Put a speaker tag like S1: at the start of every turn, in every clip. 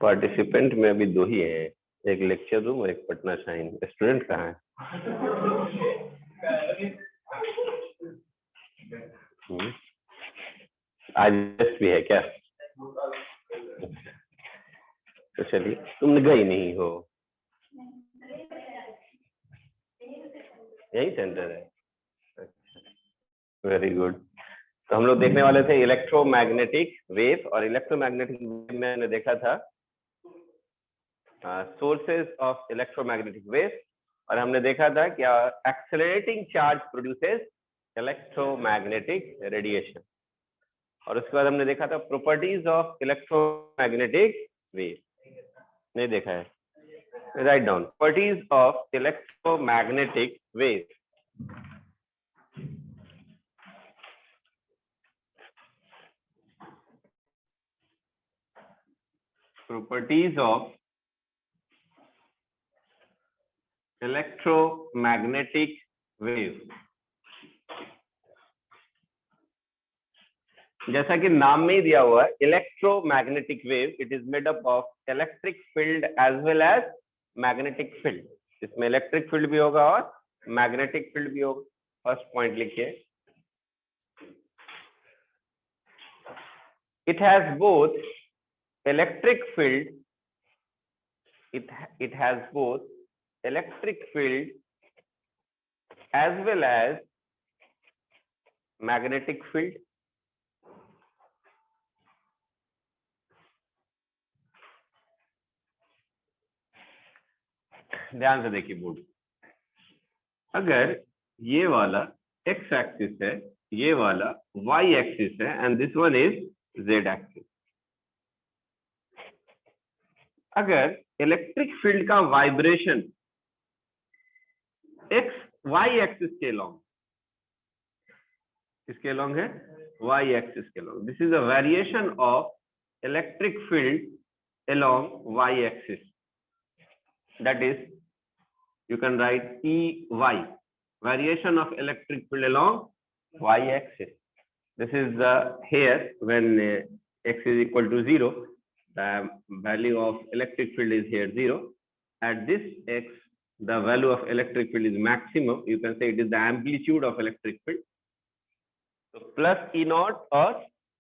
S1: Participant में अभी दो ही हैं, एक लेक्चर रूम और एक पटना शाइन। स्टूडेंट कहाँ है? आज टेस्ट भी है क्या? तो चलिए, तुम गई नहीं हो, यही सेंटर है। Very good. तो हम लोग देखने वाले थे इलेक्ट्रोमैग्नेटिक वेव, और इलेक्ट्रोमैग्नेटिक वेव में हमने देखा था सोर्सेज ऑफ इलेक्ट्रोमैग्नेटिक वेव, और हमने देखा था कि accelerating charge produces electromagnetic radiation, और उसके बाद हमने देखा था प्रॉपर्टीज ऑफ इलेक्ट्रोमैग्नेटिक वेव। नहीं देखा है? Write down properties of electromagnetic wave. Properties of electromagnetic wave. जैसा कि नाम में ही दिया हुआ है electromagnetic wave, it is made up of electric field as well as magnetic field. इसमें इलेक्ट्रिक फील्ड भी होगा और मैग्नेटिक फील्ड भी होगा। फर्स्ट पॉइंट लिखिए, it has both electric field, it has both electric field as well as magnetic field. ध्यान से देखिए बोर्ड, अगर ये वाला x एक्सिस है, ये वाला y एक्सिस है, and this one is z axis. अगर इलेक्ट्रिक फील्ड का वाइब्रेशन x y एक्सिस के लॉन्ग, किसके लॉन्ग है? y एक्सिस के long. This is a variation of electric field along y axis, that is you can write EY, variation of electric field along y axis. This is the here when x is equal to 0, the value of electric field is here 0. At this x, the value of electric field is maximum. You can say it is the amplitude of electric field. So plus E naught और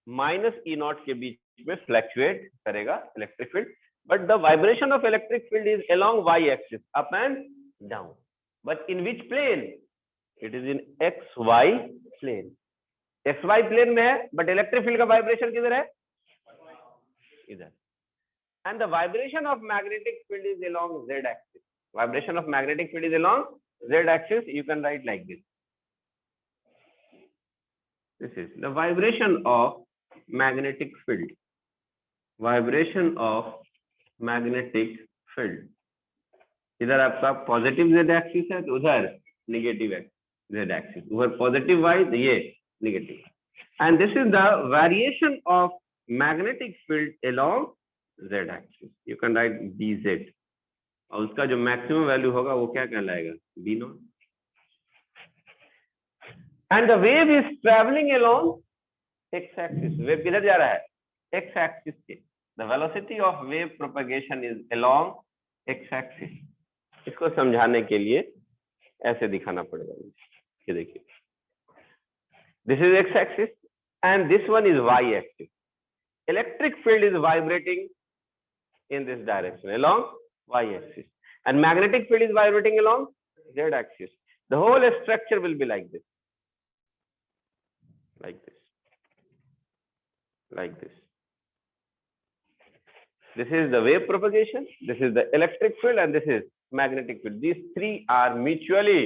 S1: minus E naught के बीच में fluctuate करेगा electric field, but the vibration of electric field is along y axis, up and down. But in which plane? It is in xy plane. xy plane में है, but electric field का vibration किधर है? इधर. And the vibration of magnetic field is along z axis. Vibration of magnetic field is along z axis. You can write like this. This is the vibration of magnetic field. Vibration of magnetic field. इधर आपका positive z axis है, तो उधर negative z axis, उधर positive y, तो ये negative. And this is the variation of magnetic field along z axis. You can write bz, और उसका जो मैक्सिमम वैल्यू होगा वो क्या कहलाएगा? b not. And the wave is travelling along x axis. Wave किधर जा रहा है? x एक्सिस के। The velocity of wave propagation is along x axis. इसको समझाने के लिए ऐसे दिखाना पड़ेगा। ये देखिए, this is x axis and this one is y axis. Electric field is vibrating in this direction along y axis, and magnetic field is vibrating along z axis. The whole structure will be like this, like this, like this. This is the wave propagation, this is the electric field, and this is magnetic field. These three are mutually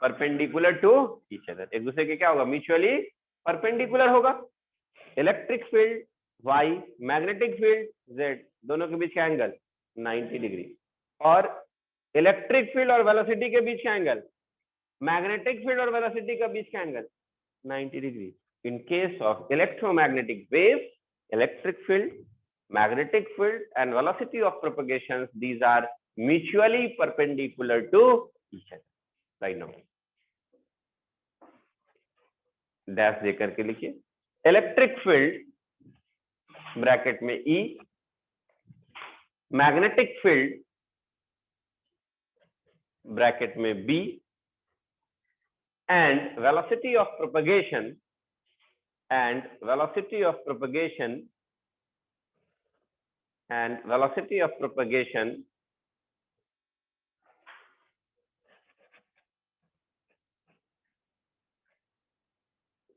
S1: perpendicular to each other. एक दूसरे के क्या होगा? Mutually perpendicular होगा। Electric field y, magnetic field z, दोनों के बीच का angle 90 degree, और इलेक्ट्रिक फील्ड और वेलोसिटी के बीच का एंगल, मैग्नेटिक फील्ड और वेलोसिटी के बीच का angle 90 degree. In case of electromagnetic wave, electric field, magnetic field and velocity of propagations, these are mutually perpendicular to each other. Right now dash दे करके लिखिए electric field bracket में E, magnetic field bracket में B, and velocity of propagation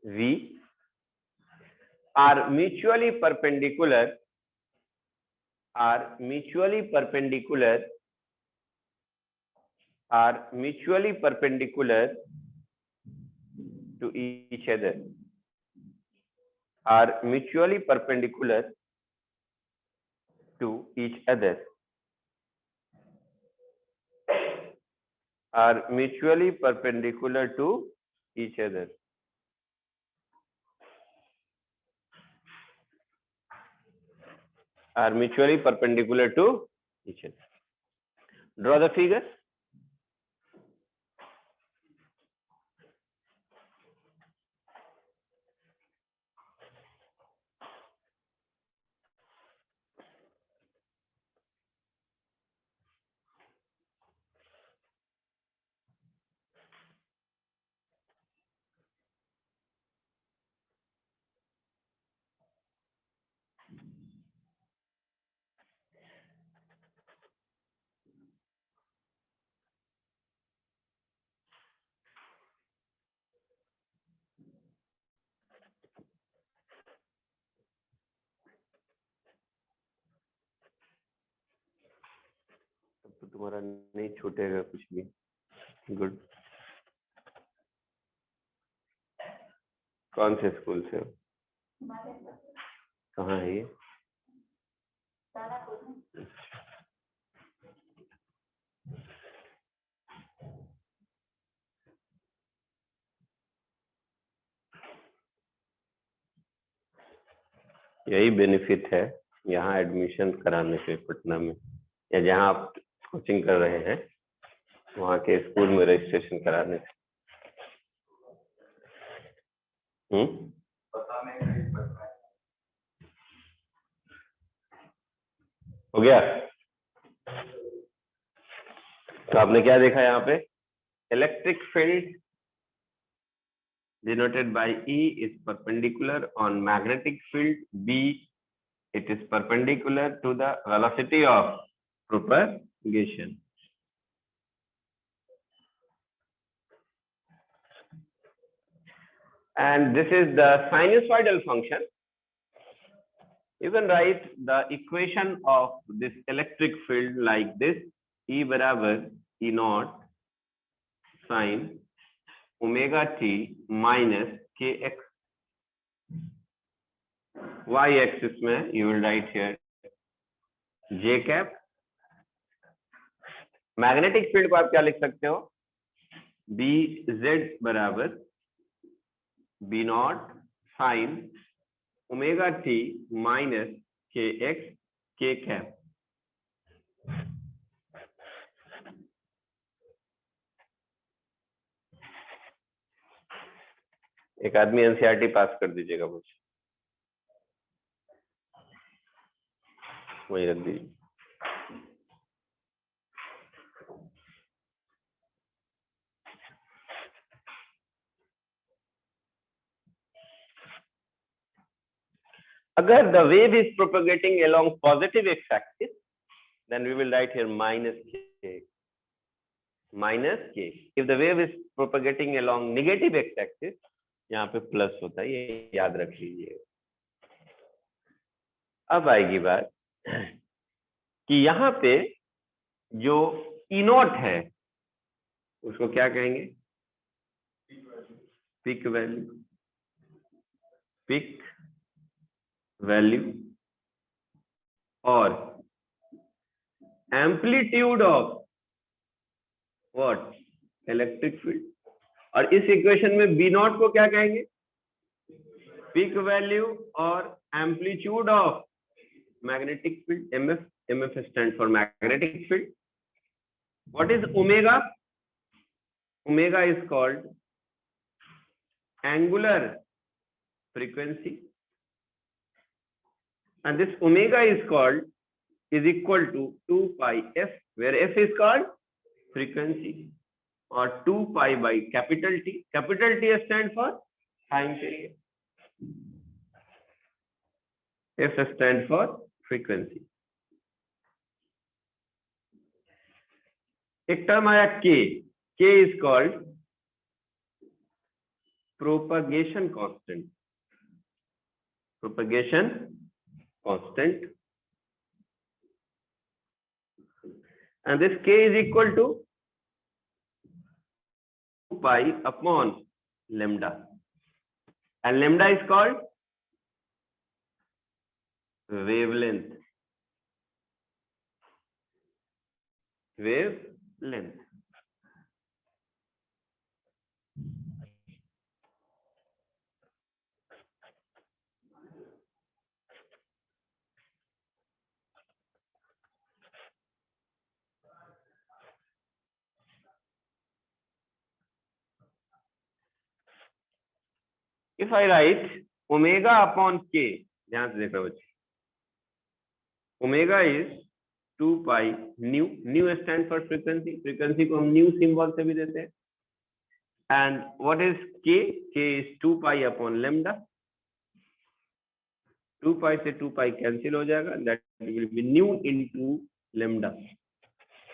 S1: V are mutually perpendicular to each other, are mutually perpendicular to each other, are mutually perpendicular to each other. Are mutually perpendicular to each other. Draw the figure. तो तुम्हारा नहीं छूटेगा कुछ भी. Good. कौन से school से हो? कहाँ है ये? यही बेनिफिट है यहाँ एडमिशन कराने से पटना में, या जहाँ आप कोचिंग कर रहे हैं वहाँ के स्कूल में रजिस्ट्रेशन कराने से. हो गया. तो आपने क्या देखा यहाँ पे? Electric field denoted by E is perpendicular on magnetic field B. It is perpendicular to the velocity of propagation. And this is the sinusoidal function. You can write the equation of this electric field like this: E बराबर E naught sin omega t minus kx. Y axis में you will write here j cap. Magnetic field को आप क्या लिख सकते हो? B z बराबर B naught sin omega t minus kx k cap. एक आदमी एनसीईआरटी पास कर दीजिएगा मुझे, वही रख दीजिए. अगर the wave is propagating along positive x-axis, then we will write here minus k. Minus k. If the wave is propagating along negative x-axis, यहाँ पे प्लस होता है, ये याद रख लीजिए. अब आएगी बात कि यहाँ पे जो E नॉट है उसको क्या कहेंगे? Peak value. पिक वैल्यू और amplitude of what? Electric field. और इस इक्वेशन में बी नॉट को क्या कहेंगे? पीक वैल्यू और amplitude of magnetic field. MF. MF stand for magnetic field. What is omega? Omega is called angular frequency, and this omega is equal to 2 pi f, where f is called frequency, or 2 pi by capital T. Capital T stands for time period. F stands for frequency. एक term आया k. K is called propagation constant. Propagation constant, and this k is equal to 2 pi upon lambda, and lambda is called wavelength. Wavelength. If I write omega upon k, ध्यान से देखो बच्चे, omega is 2 pi nu. Nu stands for frequency. Frequency को हम nu symbol से भी देते हैं. And what is k? K is 2 pi upon lambda. 2 pi से 2 pi cancel हो जाएगा. That will be nu into lambda,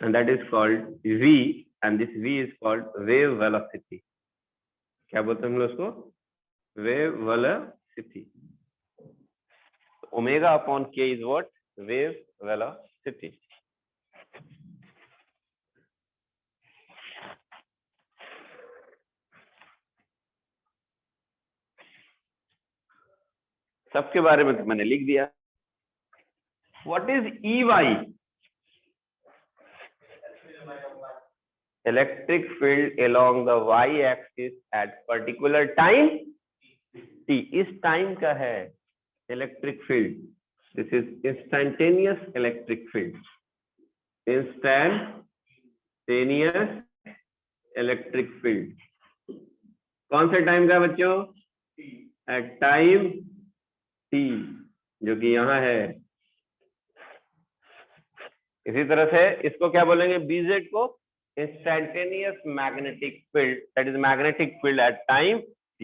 S1: and that is called v. And this v is called wave velocity. क्या बोलते हैं हम लोग उसको? Wave velocity. Omega upon k is what? Wave velocity. सबके बारे में तो मैंने लिख दिया. What is EY? Electric field along the y-axis at particular time t. इस टाइम का है electric field. This is instantaneous electric field. Instantaneous electric field. कौन से टाइम का बच्चों? At time t, जो कि यहाँ है. इसी तरह से इसको क्या बोलेंगे? BZ को instantaneous magnetic field, that is magnetic field at time t.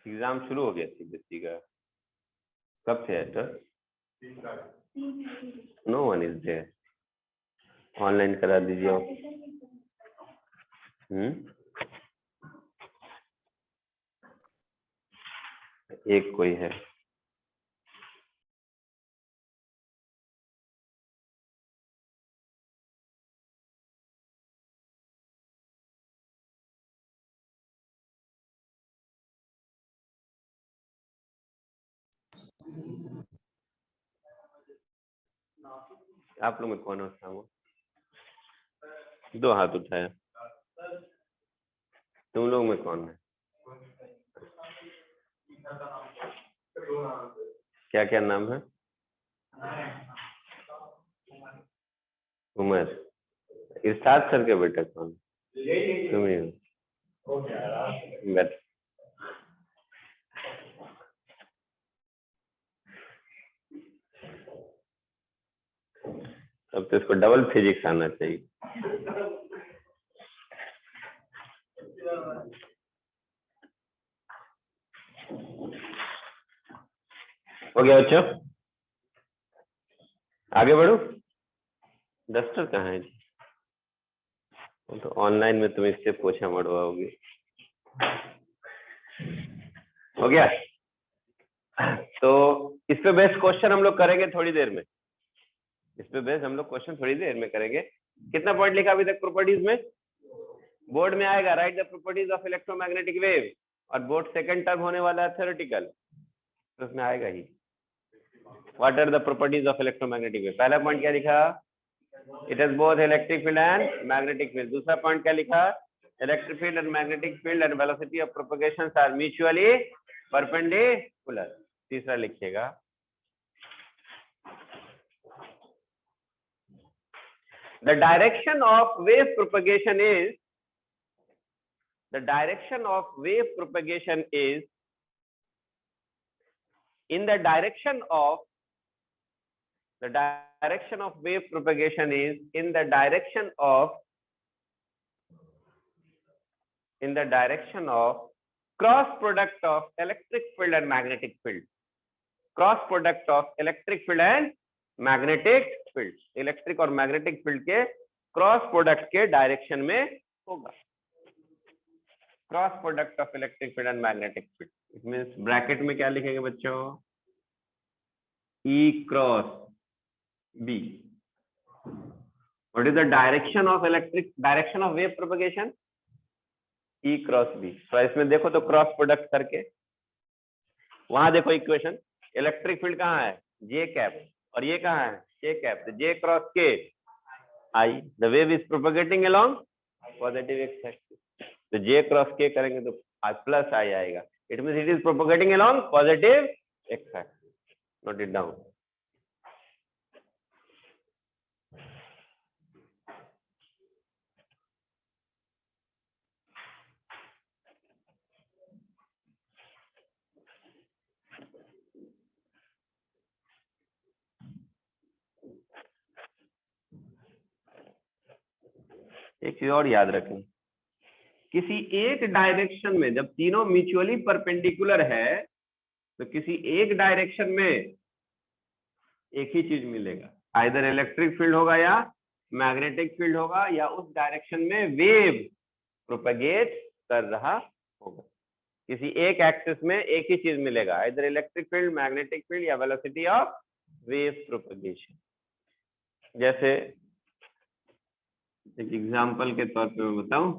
S1: Exam शुरू हो गया सीबीएसई का. कब से है sir? No one is there. Online करा दीजिए. एक कोई है. आप लोग में कौन होता है? वो दो हाथ उठाया. तुम लोग में कौन है? क्या क्या नाम है? उमर. इरशाद सर के बेटा कौन? तुम ही हो. अब तो इसको डबल फिजिक्स आना चाहिए. हो गया बच्चों? आगे बढ़ो. डस्टर कहाँ है जी? वो तो ऑनलाइन में तुम इससे पोछा मरवाओगे। हो गया। तो इस पे बेस्ड क्वेश्चन हम लोग करेंगे थोड़ी देर में। इस पे बेस्ड हम लोग क्वेश्चन थोड़ी देर में करेंगे। कितना पॉइंट लिखा अभी तक प्रॉपर्टीज में? बोर्ड में आएगा write the properties of electromagnetic wave, और बोर्ड सेकंड टर्म होने वाला है थ्योरेटिकल, तो उसमें आएगा ही what are the properties of electromagnetic wave. पहला पॉइंट क्या लिखा? It is both electric field and magnetic field. दूसरा पॉइंट क्या लिखा? Electric field and magnetic field and velocity of propagation are mutually perpendicular. तीसरा लिखिएगा the direction of wave propagation is in the direction of wave propagation is in the direction of cross product of electric field and magnetic field. Cross product of electric field and magnetic field. Electric और magnetic field के cross product के direction में होगा। Cross product of electric field and magnetic field. It means bracket में क्या लिखेंगे बच्चों? E cross B. What is the direction of wave propagation? E cross B. तो इसमें देखो तो क्रॉस प्रोडक्ट करके वहां देखो इक्वेशन, इलेक्ट्रिक फील्ड कहाँ है? J कैप, और ये कहाँ है? K cap. तो J cross K I, the wave is propagating along positive x axis. तो J क्रॉस K करेंगे तो प्लस I आएगा। It means it is propagating along positive x axis. Note it down. एक चीज और याद रखें, किसी एक डायरेक्शन में जब तीनों म्यूचुअली परपेंडिकुलर है तो किसी एक डायरेक्शन में एक ही चीज मिलेगा, आइदर इलेक्ट्रिक फील्ड होगा या मैग्नेटिक फील्ड होगा, या उस डायरेक्शन में वेव प्रोपगेट कर रहा होगा। किसी एक एक्सिस में एक ही चीज मिलेगा, either electric field, magnetic field या वेलोसिटी ऑफ वेव प्रोपगेशन। जैसे एक एग्जांपल के तौर पे मैं बताऊं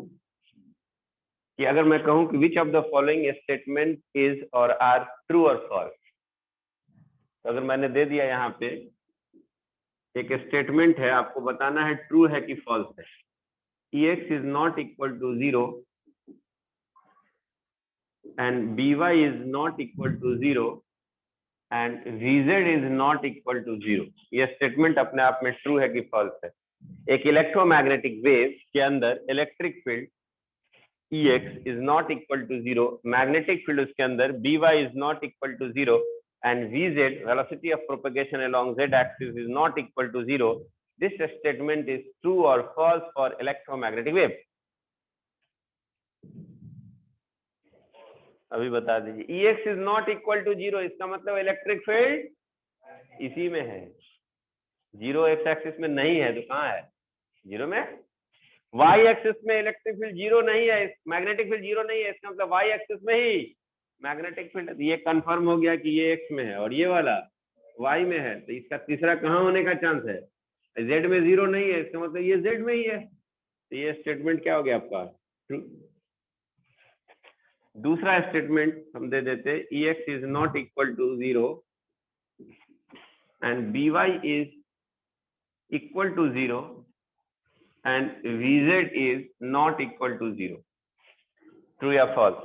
S1: कि अगर मैं कहूं कि which of the following statement is और आर ट्रू और फॉल्स, तो अगर मैंने दे दिया यहाँ पे एक स्टेटमेंट है, आपको बताना है ट्रू है कि फॉल्स है। Ex is not equal to 0 and By is not equal to 0 and Vz is not equal to 0। यह स्टेटमेंट अपने आप में ट्रू है कि फॉल्स है। एक इलेक्ट्रोमैग्नेटिक वेव के अंदर electric field Ex is not equal to 0, magnetic field उसके अंदर By is not equal to 0 and Vz, velocity of propagation along z axis, is not equal to 0. This statement is true or false for electromagnetic wave. अभी बता दीजिए। Ex is not equal to 0, इसका मतलब electric field इसी में है, 0 x axis में नहीं है, तो कहाँ है? 0 में। y एक्सिस में इलेक्ट्रिक फील्ड 0 नहीं है, मैग्नेटिक फील्ड 0 नहीं है, इसका मतलब y एक्सिस में ही मैग्नेटिक फील्ड। ये कंफर्म हो गया कि ये x में है और ये वाला y में है, तो इसका तीसरा कहाँ होने का चांस है? z में 0 नहीं है, इसका मतलब ये z में ही है। तो ये स्टेटमेंट क्या हो गया आपका? ट्रू। दूसरा स्टेटमेंट हम दे देते, Ex is not equal to 0 and By is equal to 0 and Vz is not equal to 0. True या false?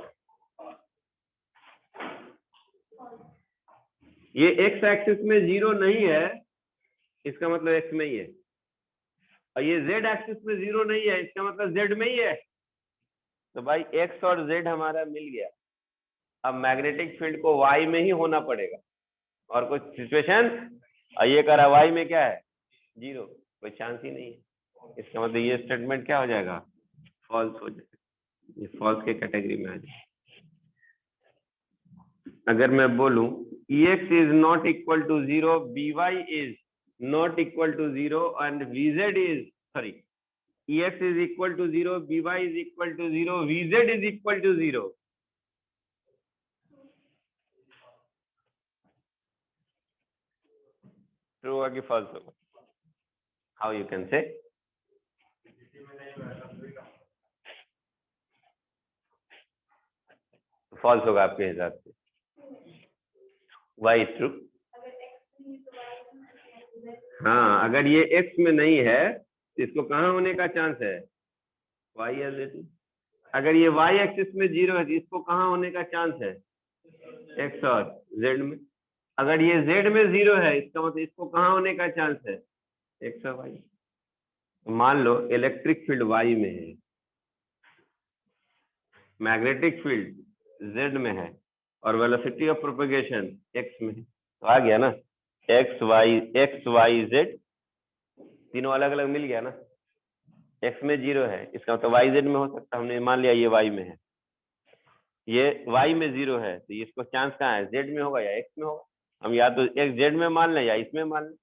S1: ये x एक्सिस में 0 नहीं है, इसका मतलब x में ही है, और ये z एक्सिस में 0 नहीं है, इसका मतलब z में ही है। तो भाई x और z हमारा मिल गया। अब मैग्नेटिक फील्ड को y में ही होना पड़ेगा, और कुछ सिचुएशन ये कह रहा y में क्या है? 0, कोई चांस ही नहीं है। इसका मतलब ये स्टेटमेंट क्या हो जाएगा? फॉल्स हो जाएगा, ये फॉल्स के कैटेगरी में आ जाएगा। अगर मैं बोलूं Ex is not equal to 0, By is not equal to 0 and vz is sorry ex is equal to 0, by is equal to 0, vz is equal to 0. True होगा कि false होगा? How you can say? False होगा आपके हिसाब से. Why is true? हाँ, अगर ये x में नहीं है तो इसको कहाँ होने का चांस है? y as it is. अगर ये y एक्सिस में 0 है तो इसको कहाँ होने का चांस है? x और z में. अगर ये z में 0 है इसका मतलब इसको कहाँ होने का चांस है? x और y. मान लो इलेक्ट्रिक फील्ड y में है, मैग्नेटिक फील्ड z में है और वेलोसिटी ऑफ प्रोपेगेशन x में है. तो आ गया ना, x y z तीनों अलग अलग मिल गया ना. x में 0 है इसका मतलब y z में हो सकता है. हमने मान लिया ये y में है, ये y में 0 है तो इसको चांस कहाँ है? z में होगा या x में होगा. हम या तो x z में मान लें या इसमें मान लें.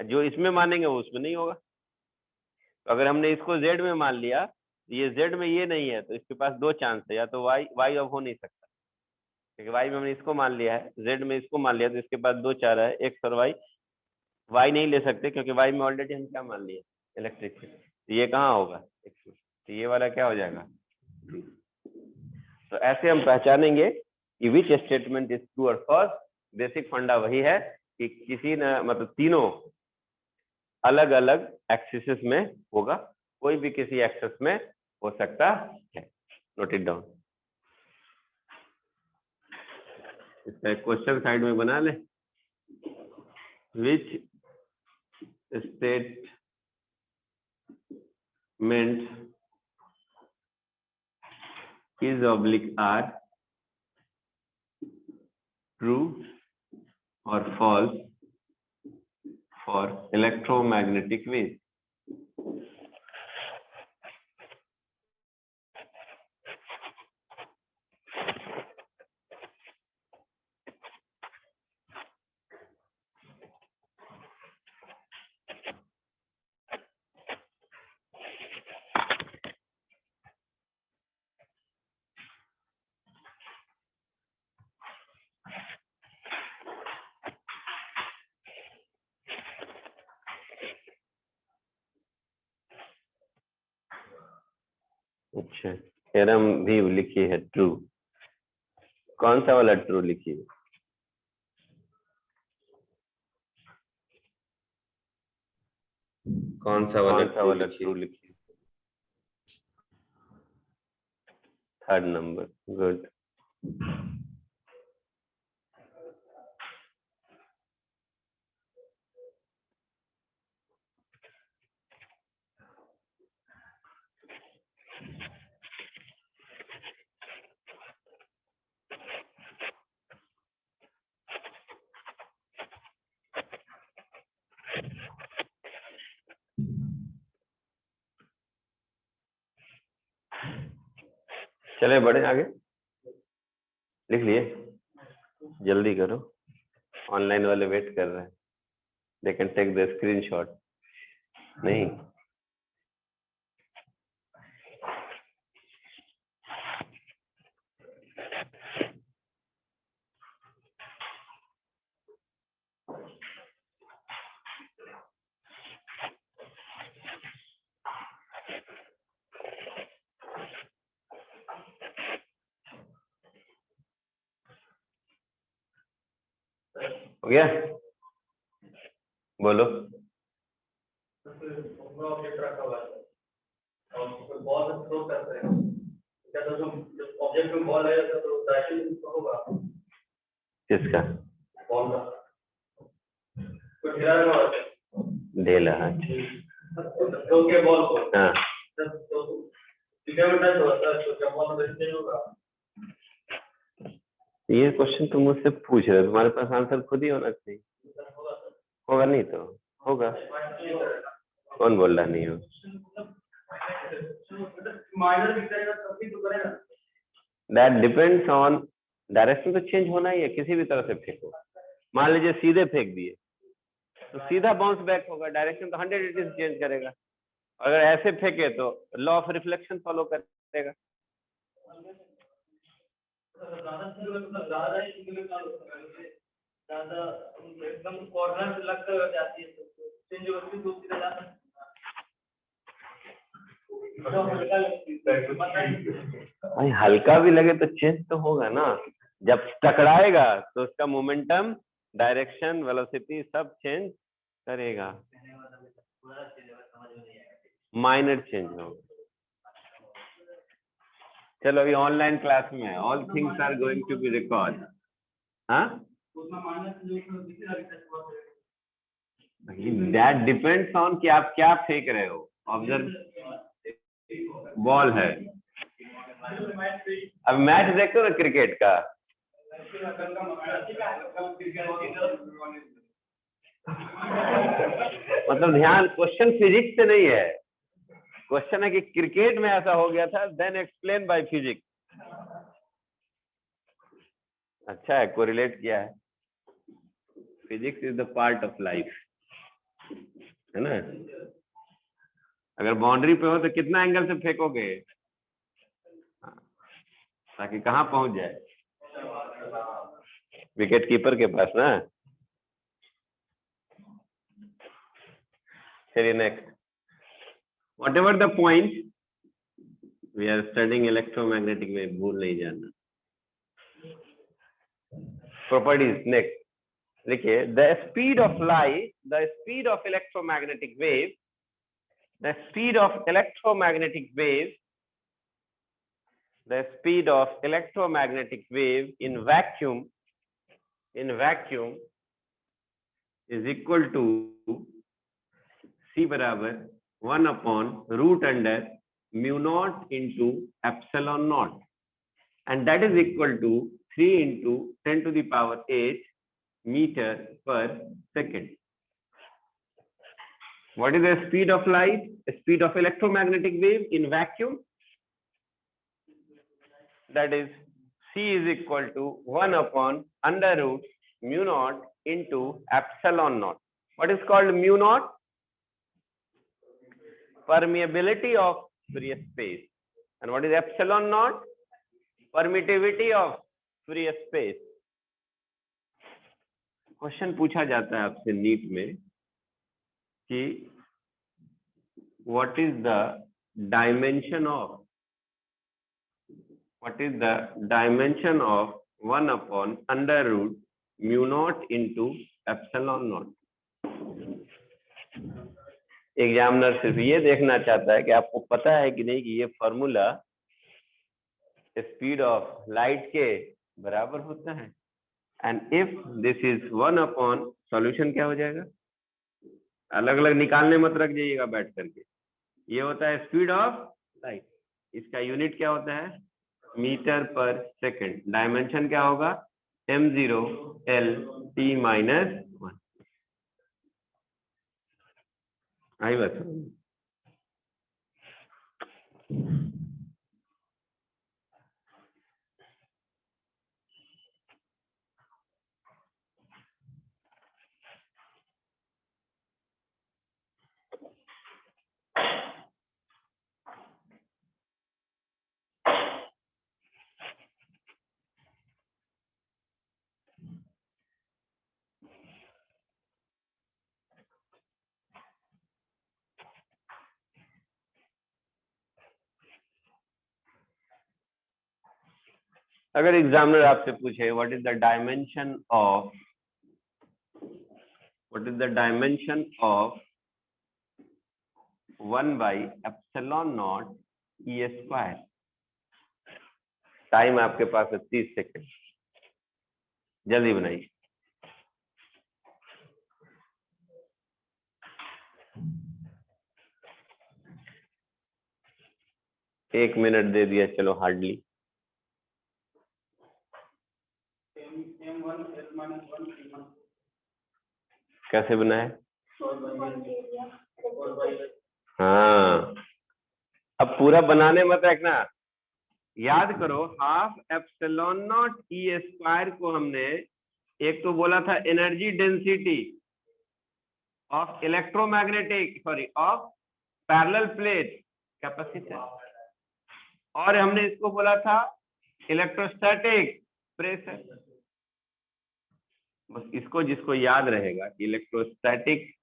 S1: जो इसमें मानेंगे वो उसमें नहीं होगा. तो अगर हमने इसको z में मान लिया, ये z में ये नहीं है तो इसके पास दो चांस है, या तो y अब हो नहीं सकता क्योंकि y में हमने इसको मान लिया है, z में इसको मान लिया तो इसके पास दो चारा है x और y नहीं ले सकते क्योंकि y में ऑलरेडी हम क्या मान लिए? Electric field. तो ये कहाँ होगा? x में. तो ये वाला क्या हो जाएगा? तो ऐसे हम पहचानेंगे कि विच स्टेटमेंट इज ट्रू और फॉल्स. बेसिक फंडा वही है कि किसी न मतलब तीनों अलग अलग एक्सिस में होगा, कोई भी किसी एक्सिस में हो सकता है. Note it down. इसका एक क्वेश्चन साइड में बना ले. Which statement is oblique are true or false for electromagnetic waves. अच्छा, थ्योरम भी लिखी है ट्रू. कौन सा वाला ट्रू लिखी है? कौन सा वाला ट्रू लिखी है? Third number. गुड. चले बढ़े आगे. लिख लिए? जल्दी करो, ऑनलाइन वाले वेट कर रहे हैं. They can take the screenshot. नहीं हो गया? बोलो. किसका? ढेला. हाँ. ये क्वेश्चन तुम मुझसे पूछ रहे हो, तुम्हारे पास आंसर खुद ही होना चाहिए. होगा नहीं तो होगा. कौन बोल रहा नहीं हो? That depends on direction. तो चेंज होना ही है किसी भी तरह से फेंको. मान लीजिए सीधे फेंक दिए तो सीधा बाउंस बैक होगा, डायरेक्शन तो 180 चेंज करेगा। अगर ऐसे फेंके तो लॉ ऑफ रिफ्लेक्शन फॉलो करेगा।
S2: एकदम कॉर्नर लगकर जाती है तो चेंज होती है, दूसरी तरह
S1: भाई हल्का भी लगे तो चेंज तो होगा ना, जब टकराएगा तो उसका मोमेंटम, डायरेक्शन, वेलोसिटी सब चेंज करेगा, माइनर चेंज होगा। चलो अभी ऑनलाइन क्लास में all things are going to be record. हाँ, दैट डिपेंड्स ऑन कि आप क्या फेंक रहे हो। ऑब्जर्व, बॉल है। अब मैच देखते हो ना क्रिकेट का, मतलब ध्यान, क्वेश्चन फिजिक्स से नहीं है, क्वेश्चन है कि क्रिकेट में ऐसा हो गया था, देन एक्सप्लेन बाय फिजिक्स। अच्छा है, कोरिलेट किया है। Physics is the part of life, है ना। अगर बाउंड्री पे हो तो कितना एंगल से फेंकोगे ताकि कहाँ पहुंच जाए, विकेट कीपर के पास ना। चलिए next, whatever the point, we are studying electromagnetic wave, भूल नहीं जाना। Properties next, देखिए, the speed of light, the speed of electromagnetic wave, the speed of electromagnetic wave, the speed of electromagnetic wave in vacuum is equal to C बराबर 1/√under mu naught into epsilon naught, and that is equal to 3 into 10 to the power 8 meter per second. What is the speed of light? The speed of electromagnetic wave in vacuum, that is C is equal to 1/√mu naught into epsilon naught. What is called mu naught? Permeability of free space. And what is epsilon naught? Permittivity of free space. Question पूछा जाता है आपसे NEET में कि what is the dimension of 1/√mu naught into epsilon naught. Examiner सिर्फ ये देखना चाहता है कि आपको पता है कि नहीं कि ये फॉर्मूला स्पीड ऑफ लाइट के बराबर होता है। And if this is 1/, solution क्या हो जाएगा, अलग अलग निकालने मत रख जाइएगा बैठ करके। ये होता है स्पीड ऑफ लाइट, इसका यूनिट क्या होता है, मीटर पर सेकंड। डायमेंशन क्या होगा, m0 l t - 1। आई बात। अगर एग्जामिनर आपसे पूछे what is the dimension of 1/ε0 e², time आपके पास है 30 सेकंड, जल्दी बनाइए। एक मिनट दे दिया, चलो हार्डली। कैसे बनाए, हाँ, अब पूरा बनाने मत रखना, याद करो 1/2 ε0 e² को हमने एक तो बोला था energy density, of electromagnetic of parallel plate capacitor, और हमने इसको बोला था इलेक्ट्रोस्टैटिक प्रेशर। बस इसको जिसको याद रहेगा कि इलेक्ट्रोस्टैटिक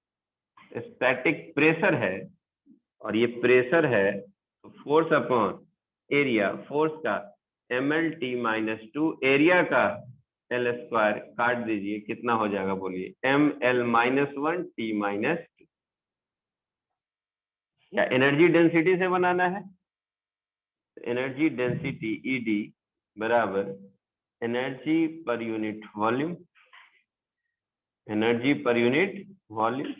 S1: स्टैटिक प्रेशर है और ये प्रेशर है, तो फोर्स अपॉन एरिया, फोर्स का mL/t-2, एरिया का L² काट दीजिए, कितना हो जाएगा बोलिए, mL-1 t-2। या एनर्जी डेंसिटी से बनाना है, एनर्जी डेंसिटी ED बराबर energy per unit volume, energy per unit volume,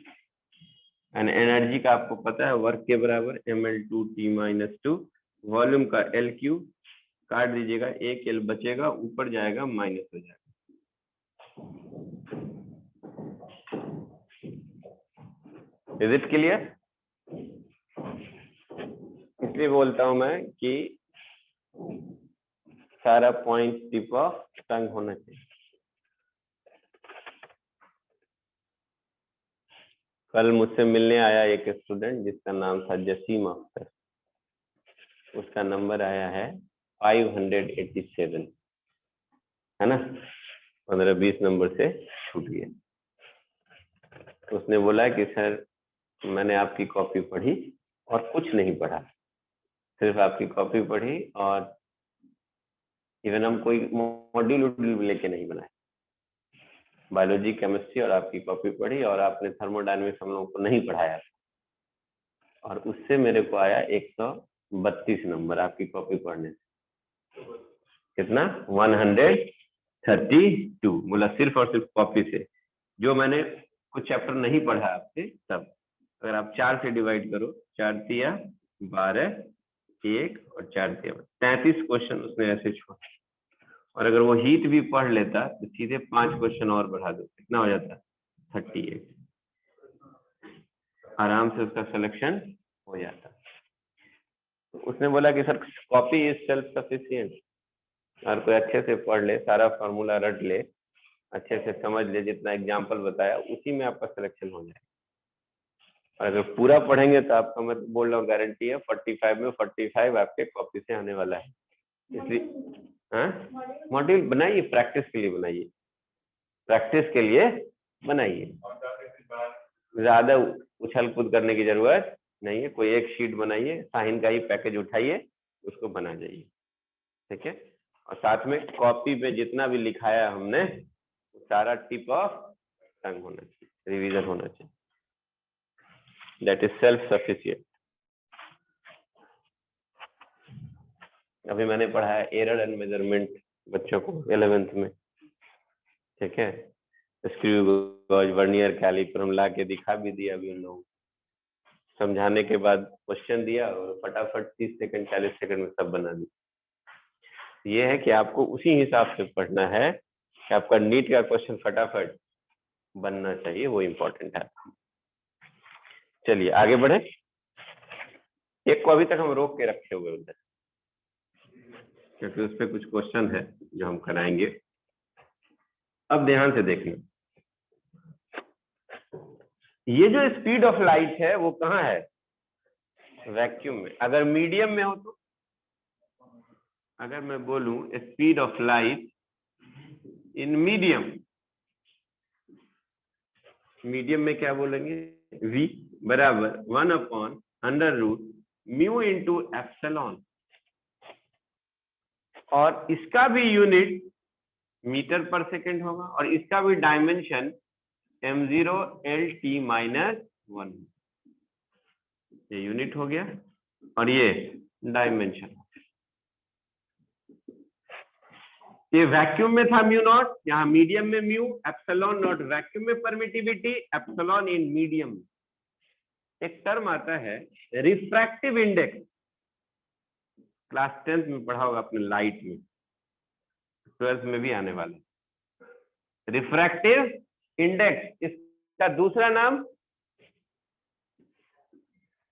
S1: and energy का आपको पता है वर्क के बराबर mL/t-2, वॉल्यूम का L³ काट दीजिएगा, एक L बचेगा, ऊपर जाएगा माइनस हो जाएगा। Is it clear? इसलिए बोलता हूं मैं कि सारा पॉइंट टिप ऑफ टंग होना चाहिए। कल मुझसे मिलने आया एक स्टूडेंट जिसका नाम था जसीम अख्तर, उसका नंबर आया है 587, है ना, 15-20 नंबर से छूट गया। तो उसने बोला कि सर मैंने आपकी कॉपी पढ़ी और कुछ नहीं पढ़ा, सिर्फ आपकी कॉपी पढ़ी और इवन हम कोई मॉड्यूल लेके नहीं बनाए, बायोलॉजी केमिस्ट्री और आपकी कॉपी पढ़ी, और आपने थर्मोडायनेमिक्स हम लोगों को नहीं पढ़ाया, और उससे मेरे को आया 132 नंबर आपकी कॉपी पढ़ने से। कितना? 132। बोला सिर्फ और सिर्फ कॉपी से, जो मैंने कुछ चैप्टर नहीं पढ़ा आपसे तब। अगर आप 4 से डिवाइड करो, 4 तिया 12, 1 और 4 तिया 33 क्वेश्चन उसने ऐसे छोड़ा। और अगर वो हीट भी पढ़ लेता तो सीधे 5 क्वेश्चन और बढ़ा दो, कितना हो जाता? 38। आराम से उसका सिलेक्शन हो जाता। तो उसने बोला कि sir copy is self sufficient, और कोई अच्छे से पढ़ ले, सारा फॉर्मूला रट ले, अच्छे से समझ ले, जितना एग्जाम्पल बताया उसी में आपका सिलेक्शन हो जाए। और अगर पूरा पढ़ेंगे तो आपका, मैं बोल रहा हूँ, गारंटी है 45 में 45 आपके कॉपी से आने वाला है। इसलिए मॉड्यूल बनाइए, प्रैक्टिस के लिए बनाइए, प्रैक्टिस के लिए बनाइए, ज्यादा उछल कूद करने की जरूरत नहीं है। कोई एक शीट बनाइए, साइन का ही पैकेज उठाइए, उसको बना जाइए, ठीक है। और साथ में कॉपी पे जितना भी लिखाया हमने सारा टिप ऑफ टंग होना चाहिए, रिवीजन होना चाहिए। That is self sufficient. अभी मैंने पढ़ाया एरर एंड मेजरमेंट बच्चों को 11th में, ठीक है। स्क्रू गॉज वर्नियर कैलिपर हम ला के दिखा भी दिया अभी उन लोगों को, समझाने के बाद क्वेश्चन दिया और फटाफट 30 सेकंड 40 सेकंड में सब बना दिया। ये है कि आपको उसी हिसाब से पढ़ना है कि आपका नीट का क्वेश्चन फटाफट बनना चाहिए, वो इम्पोर्टेंट है। चलिए आगे बढ़े। एक को अभी तक हम रोक के रखे हुए उधर, क्योंकि उस पर कुछ क्वेश्चन है जो हम कराएंगे। अब ध्यान से देखना, ये जो स्पीड ऑफ लाइट है वो कहाँ है? वैक्यूम में। अगर मीडियम में हो तो, अगर मैं बोलूं speed of light in medium, medium में क्या बोलेंगे? v बराबर 1/√μ इंटू एप्सिलॉन, और इसका भी यूनिट मीटर पर सेकेंड होगा, और इसका भी डायमेंशन m0L/t-1, ये यूनिट हो गया और ये डायमेंशन। ये वैक्यूम में था म्यू नॉट, यहाँ मीडियम में म्यू, एप्सिलॉन नॉट वैक्यूम में परमिटिविटी, एप्सिलॉन इन मीडियम। एक टर्म आता है रिफ्रैक्टिव इंडेक्स, क्लास 10th में पढ़ा होगा आपने लाइट में, 12th में भी आने वाला। रिफ्रैक्टिव इंडेक्स, इसका दूसरा नाम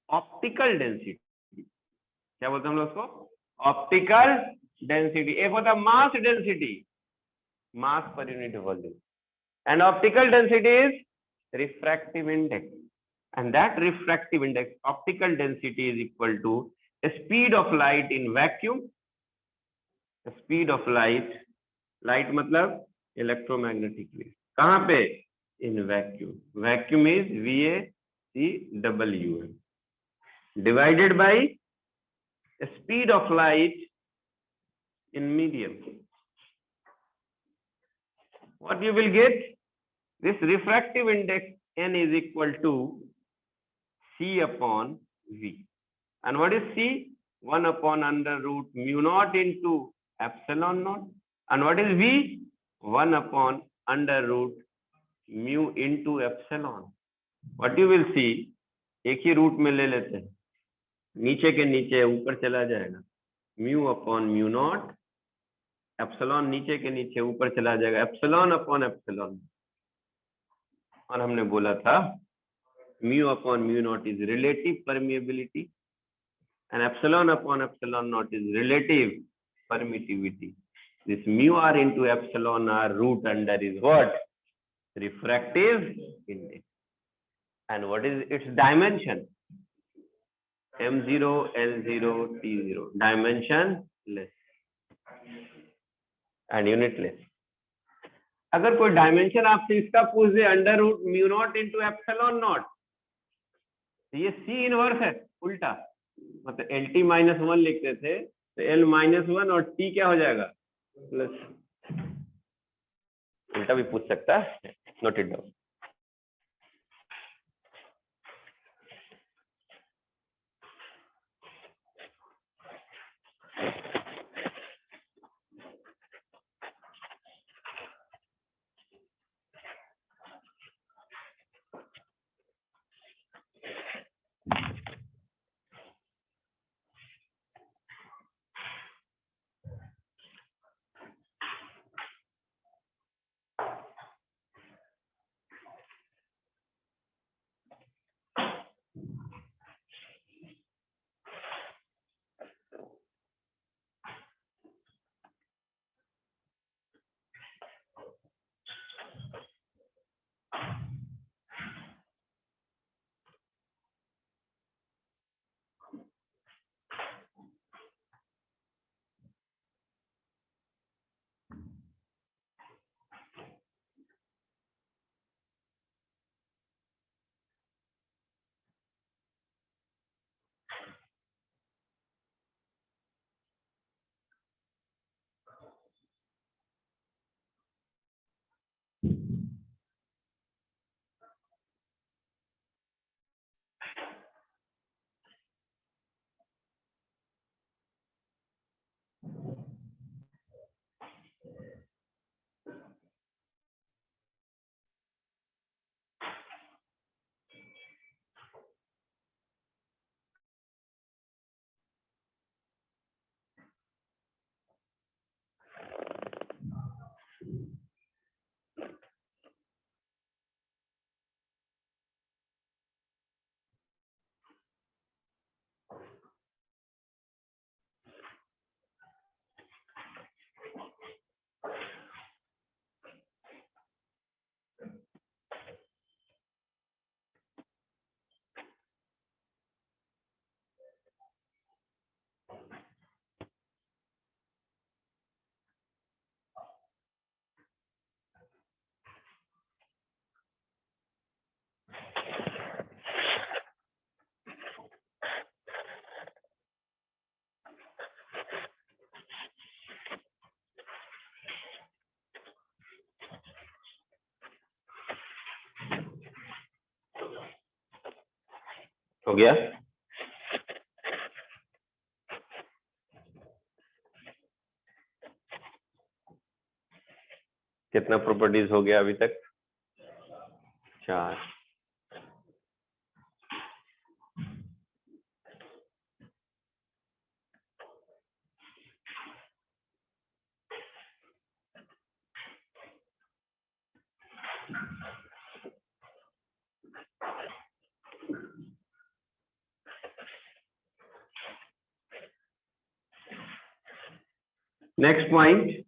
S1: ऑप्टिकल डेंसिटी। क्या बोलते हैं हम लोग उसको? Optical density. एक होता है mass density, mass per unit volume, and optical density is refractive index, and that refractive index, optical density, is equal to the speed of light in vacuum. The speed of light, light मतलब electromagnetic wave, कहाँ पे? In vacuum. Vacuum is VACWM divided by the speed of light in medium. What you will get? This refractive index N is equal to C upon V. And what is C? 1 upon under root mu naught into epsilon naught. And what is V? 1 upon under root mu into epsilon. What you will see, एक ही root में ले लेते हैं, नीचे के नीचे ऊपर चला जाएगा, mu upon mu naught, epsilon नीचे के नीचे ऊपर चला जाएगा, एप्सिलॉन अपॉन एप्सिलॉन. और हमने बोला था mu upon mu naught is relative permeability and epsilon upon epsilon naught is relative permittivity. This mu r into epsilon r root under is what? Refractive index. And what is its dimension? M0, L0, T0. Dimensionless and unitless. अगर कोई dimension आपसे इसका पूछ दे under root mu not into epsilon not, तो ये सी inverse है, उल्टा. मतलब एल टी माइनस वन लिखते थे तो एल माइनस वन और टी क्या हो जाएगा? प्लस. उल्टा भी पूछ सकता है, नोट इट डाउन. हो गया? कितना प्रॉपर्टीज हो गया अभी तक? 4. Next point,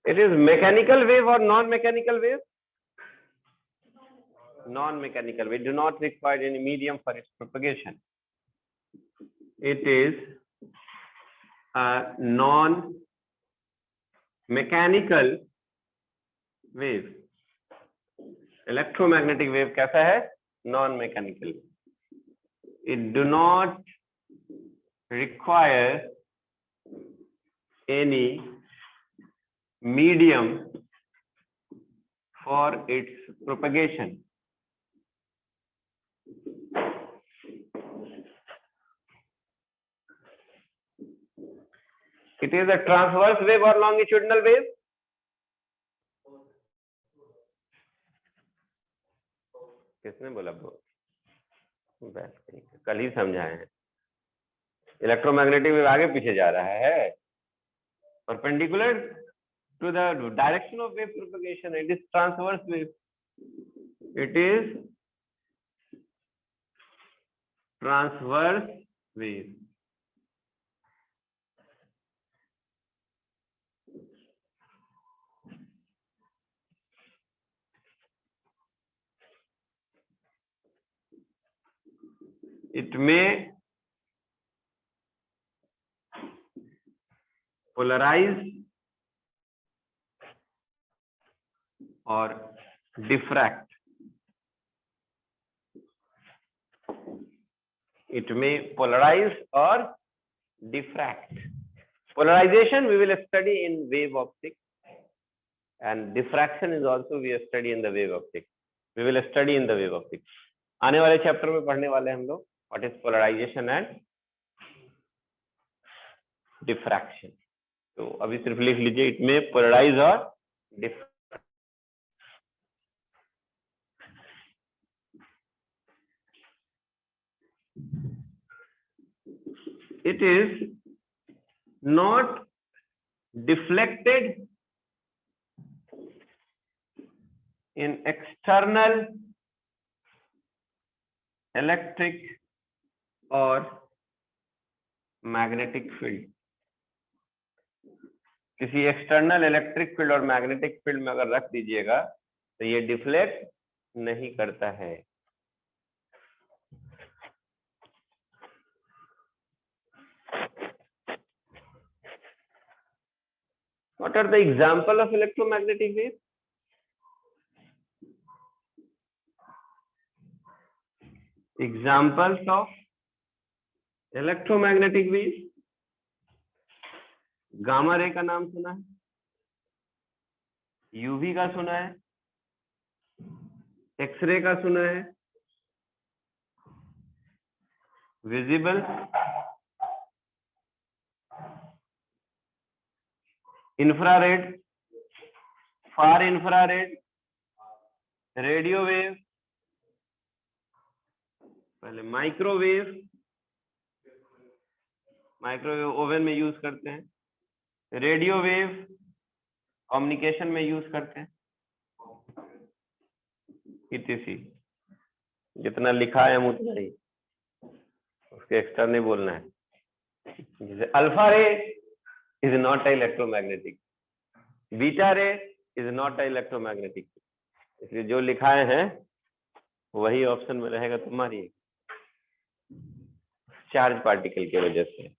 S1: It is mechanical wave or non-mechanical wave? Non-mechanical. We do not require any medium for its propagation. It is a non-mechanical wave. Electromagnetic wave कैसा है? Non-mechanical. It do not require any medium for its propagation. It is a transverse wave or longitudinal wave? किसने बोला? कल ही समझाए हैं. Electromagnetic wave आगे पीछे जा रहा है. Perpendicular to the direction of wave propagation. It is transverse wave. It is transverse wave. It may polarize or diffract. It may polarize or diffract. Polarization we will study in wave optics, and diffraction is also we study in the wave optics. We will study in the wave optics. आने वाले chapter में पढ़ने वाले हम लोग what is polarization and diffraction. तो अभी सिर्फ लिख लीजिए, it may polarize or diffract. It is not deflected in external electric or magnetic field. किसी एक्सटर्नल इलेक्ट्रिक फील्ड और मैग्नेटिक फील्ड में अगर रख दीजिएगा तो ये डिफ्लेक्ट नहीं करता है. What are the example of electromagnetic wave? Examples of electromagnetic wave. Gamma ray का नाम सुना है, यूवी का सुना है, एक्सरे का सुना है, visible, infrared, far infrared, radio wave, पहले माइक्रोवेव. माइक्रोवेव ओवन में यूज करते हैं. रेडियो वेव कम्युनिकेशन में यूज करते हैं. etc. जितना लिखा है हम उतना ही, उसके एक्स्ट्रा नहीं बोलना है. जैसे alpha ray is not electromagnetic, beta रे इज नॉट इलेक्ट्रोमैग्नेटिक. इसलिए जो लिखाए हैं वही ऑप्शन में रहेगा तुम्हारी. चार्ज पार्टिकल की वजह से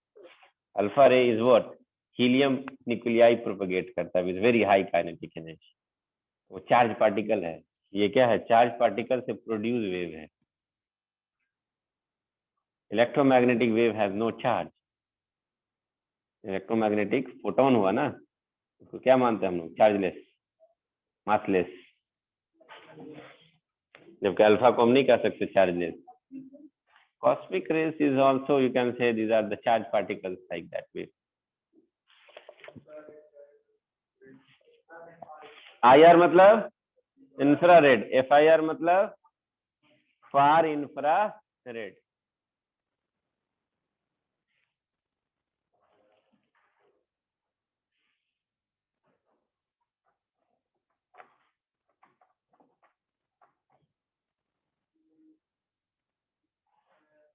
S1: alpha ray is what? Helium nuclei propagate करता है with very high kinetic energy. वो चार्ज पार्टिकल है. ये क्या है? चार्ज पार्टिकल से प्रोड्यूस वेव है. Electromagnetic wave has no charge. Electromagnetic photon हुआ ना, उसको क्या मानते हैं हम लोग? Chargeless, massless. जबकि अल्फा को हम नहीं कह सकते chargeless. Cosmic rays is also, you can say, these are the charged particles like that wave. IR मतलब इंफ्रारेड, FIR मतलब फार इंफ्रारेड.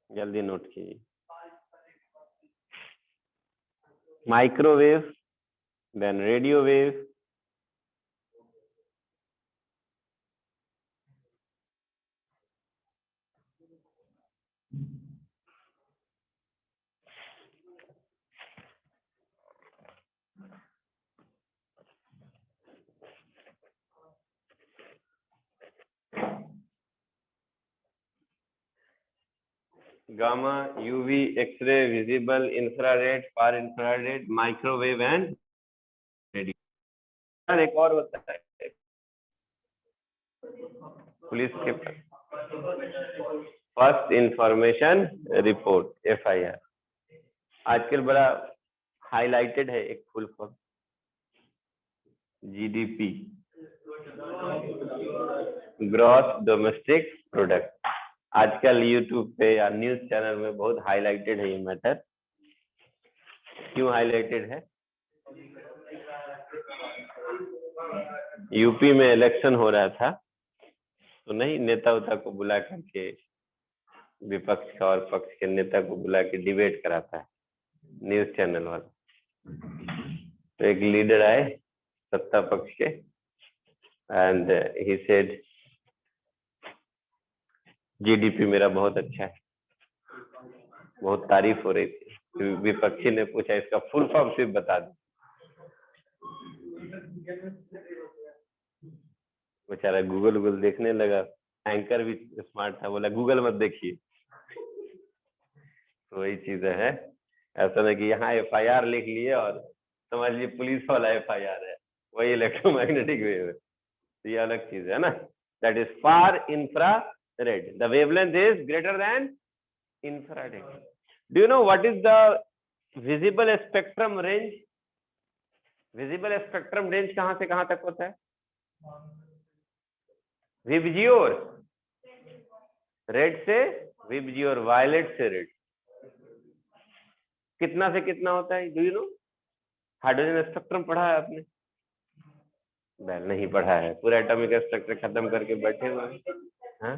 S1: जल्दी नोट कीजिए. Microwave, then radio wave, gamma, UV, X-ray, visible, infrared, far infrared, microwave and radio. एक और होता है police के first information report, FIR। आजकल बड़ा हाईलाइटेड है एक full form, GDP, gross domestic product. आजकल यूट्यूब पे या न्यूज चैनल में बहुत हाईलाइटेड है ये मैटर। क्यों हाईलाइटेड है? यूपी में इलेक्शन हो रहा था, तो नहीं नेता उता को बुला करके, विपक्ष का और पक्ष के नेता को बुला के डिबेट कराता है न्यूज चैनल वाला। तो एक लीडर आए सत्ता पक्ष के, एंड ही सेड GDP मेरा बहुत अच्छा है, बहुत तारीफ हो रही थी। विपक्षी ने पूछा इसका फुल फॉर्म सिर्फ बता दो। बेचारा गूगल देखने लगा, एंकर भी स्मार्ट था, बोला गूगल मत देखिए। तो वही चीज है, ऐसा नहीं कि यहाँ FIR लिख लिए और समझ लिए पुलिस वाला FIR है, वही इलेक्ट्रोमैग्नेटिक वेव है। तो ये अलग चीज है ना। That is far infrared, the wavelength is greater than infrared. Do you know what is the visible spectrum range? Visible spectrum range कहां से कहां तक होता है? विबजियोर, रेड से विबजियोर, वायलेट से रेड। कितना से कितना होता है? Do you know? Hydrogen spectrum पढ़ा है आपने? वेल नहीं पढ़ा है, पूरा एटॉमिक स्ट्रक्चर खत्म करके बैठे हुए हैं।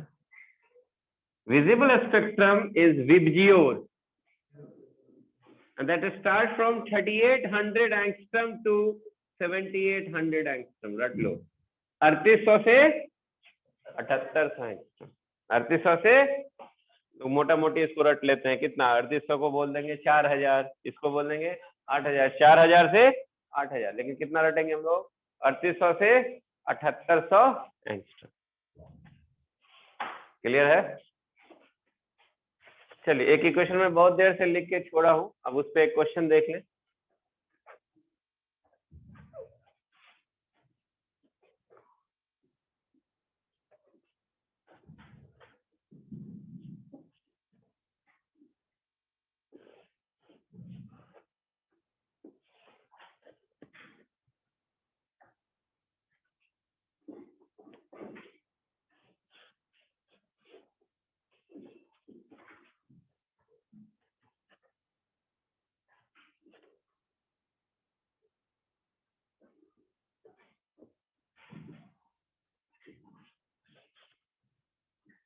S1: Visible spectrum is VIBGYOR, and that starts from 3800 angstrom to 7800 angstrom। रट लो, 3800 से 7800 angstrom। 3800 से तो मोटा मोटी इसको रट लेते हैं, कितना? 3800 को बोल देंगे 4000, इसको बोल देंगे 8000, 4000 से 8000, लेकिन कितना रटेंगे हम लोग? 3800 से 7800 एंगस्ट्रम। क्लियर है? चलिए, एक इक्वेशन में बहुत देर से लिख के छोड़ा हूं, अब उस पर एक क्वेश्चन देख लें।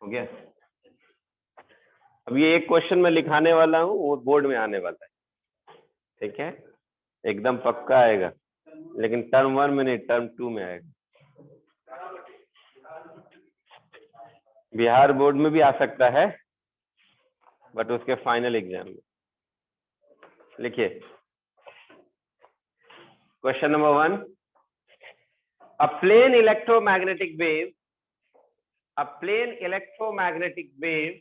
S1: हो गया? अब ये एक क्वेश्चन मैं लिखाने वाला हूँ, वो बोर्ड में आने वाला है, ठीक है? एकदम पक्का आएगा, लेकिन टर्म 1 में नहीं, टर्म 2 में आएगा। बिहार बोर्ड में भी आ सकता है, बट उसके फाइनल एग्जाम में। लिखिए question number 1, a plane electromagnetic wave, a plane electromagnetic wave,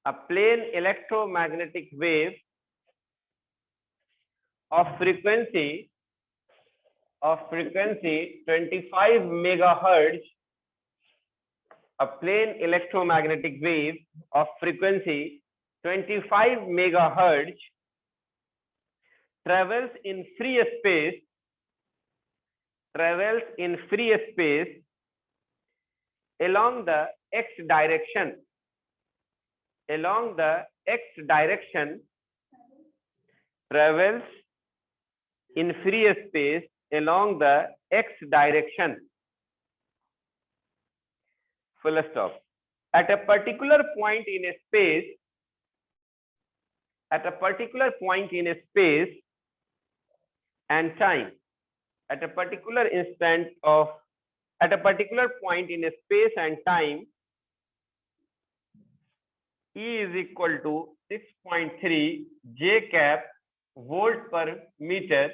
S1: a plane electromagnetic wave of frequency 25 megahertz, a plane electromagnetic wave of frequency 25 megahertz travels in free space along the x direction, travels in free space along the x direction, full stop, at a particular point in a space, and time, at a particular point in a space and time, E is equal to 6.3 J cap volt per meter.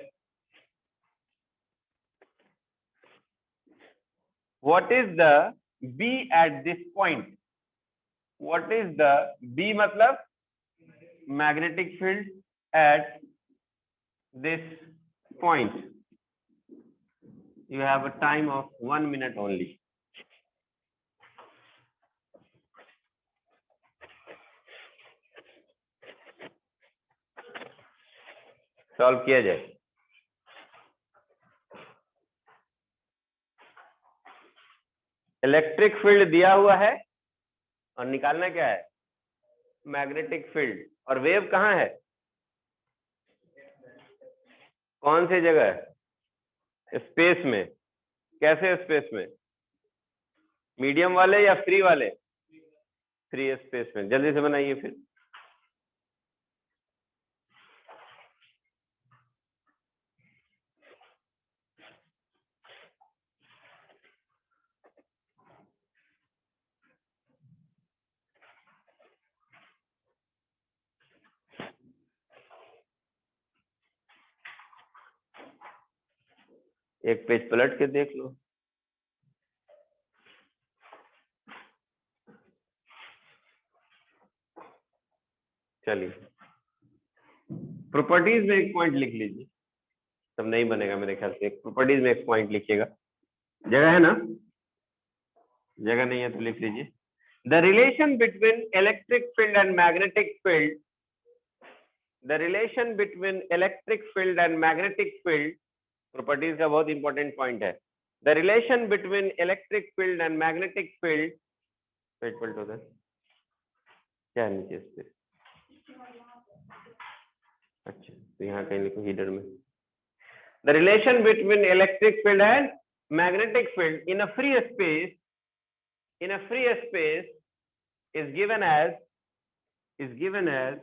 S1: What is the B at this point? What is the B मतलब magnetic field at this point. You have a time of 1 minute only. Solve किया जाए. Electric field दिया हुआ है और निकालना क्या है? Magnetic field. और वेव कहाँ है? कौन सी जगह है? स्पेस में. कैसे स्पेस में? मीडियम वाले या फ्री वाले? फ्री स्पेस में. जल्दी से बनाइए फिर. एक पेज पलट के देख लो. चलिए, प्रॉपर्टीज में एक पॉइंट लिख लीजिए. तब नहीं बनेगा मेरे ख्याल से. एक प्रॉपर्टीज में एक पॉइंट लिखिएगा. जगह है ना? जगह नहीं है तो लिख लीजिए. The relation between electric field and magnetic field. The relation between electric field and magnetic field. Properties का बहुत इंपॉर्टेंट पॉइंट है. The relation between electric field and magnetic field. Page पलटो दे. क्या है नीचे इस पे? अच्छा, तो यहाँ कहीं लिखो हीडर में. The relation between electric field and magnetic field in a free space, is given as